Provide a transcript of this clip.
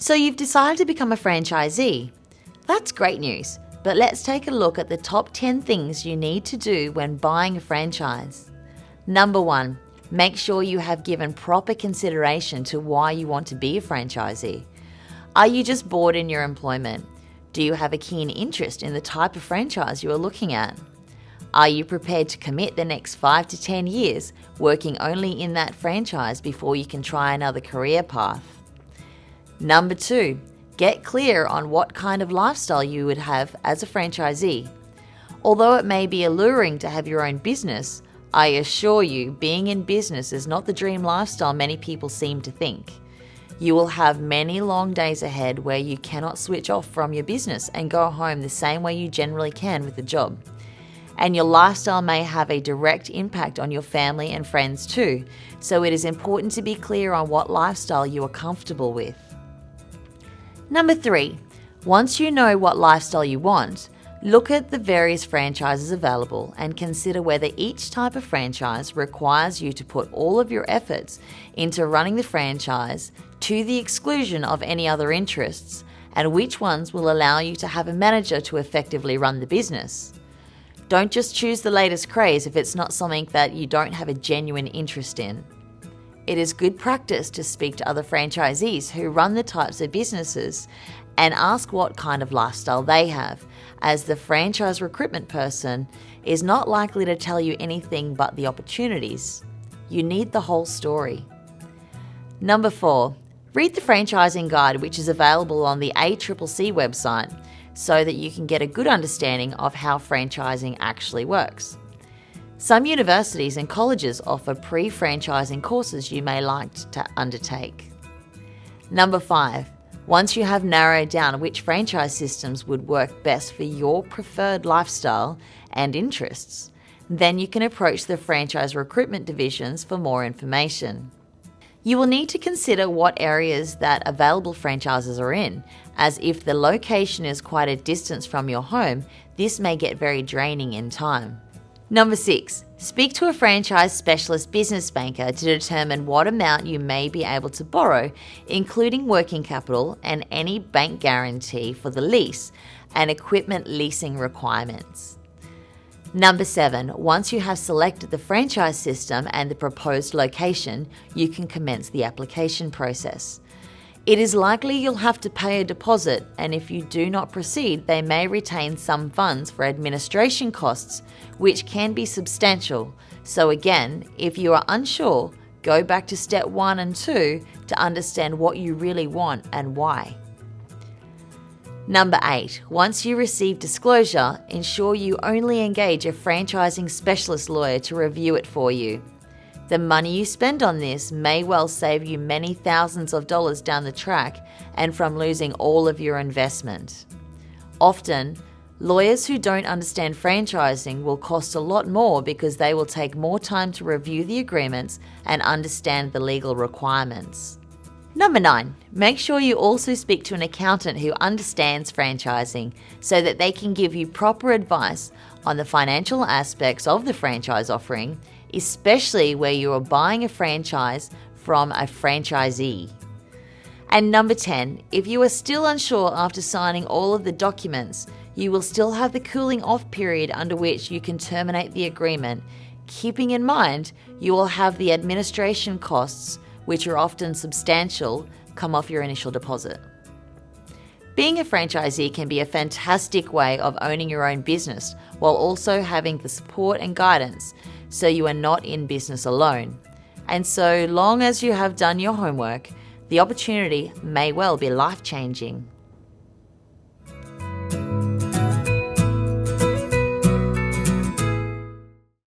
So you've decided to become a franchisee. That's great news, but let's take a look at the top 10 things you need to do when buying a franchise. Number 1, make sure you have given proper consideration to why you want to be a franchisee. Are you just bored in your employment? Do you have a keen interest in the type of franchise you are looking at? Are you prepared to commit the next 5 to 10 years working only in that franchise before you can try another career path? Number 2, get clear on what kind of lifestyle you would have as a franchisee. Although it may be alluring to have your own business, I assure you being in business is not the dream lifestyle many people seem to think. You will have many long days ahead where you cannot switch off from your business and go home the same way you generally can with a job. And your lifestyle may have a direct impact on your family and friends too, so it is important to be clear on what lifestyle you are comfortable with. Number 3, once you know what lifestyle you want, look at the various franchises available and consider whether each type of franchise requires you to put all of your efforts into running the franchise to the exclusion of any other interests, and which ones will allow you to have a manager to effectively run the business. Don't just choose the latest craze if it's not something that you don't have a genuine interest in. It is good practice to speak to other franchisees who run the types of businesses and ask what kind of lifestyle they have, as the franchise recruitment person is not likely to tell you anything but the opportunities. You need the whole story. Number 4, read the franchising guide, which is available on the ACCC website, so that you can get a good understanding of how franchising actually works. Some universities and colleges offer pre-franchising courses you may like to undertake. Number 5, once you have narrowed down which franchise systems would work best for your preferred lifestyle and interests, then you can approach the franchise recruitment divisions for more information. You will need to consider what areas that available franchises are in, as if the location is quite a distance from your home, this may get very draining in time. Number 6, speak to a franchise specialist business banker to determine what amount you may be able to borrow, including working capital and any bank guarantee for the lease and equipment leasing requirements. Number 7, once you have selected the franchise system and the proposed location, you can commence the application process. It is likely you'll have to pay a deposit, and if you do not proceed, they may retain some funds for administration costs, which can be substantial. So again, if you are unsure, go back to step 1 and 2 to understand what you really want and why. Number 8, once you receive disclosure, ensure you only engage a franchising specialist lawyer to review it for you. The money you spend on this may well save you many thousands of dollars down the track and from losing all of your investment. Often, lawyers who don't understand franchising will cost a lot more because they will take more time to review the agreements and understand the legal requirements. Number 9, make sure you also speak to an accountant who understands franchising so that they can give you proper advice on the financial aspects of the franchise offering, especially where you are buying a franchise from a franchisee. And number 10, if you are still unsure after signing all of the documents, you will still have the cooling off period under which you can terminate the agreement, keeping in mind you will have the administration costs, which are often substantial, come off your initial deposit. Being a franchisee can be a fantastic way of owning your own business while also having the support and guidance, so you are not in business alone. And so long as you have done your homework, the opportunity may well be life-changing.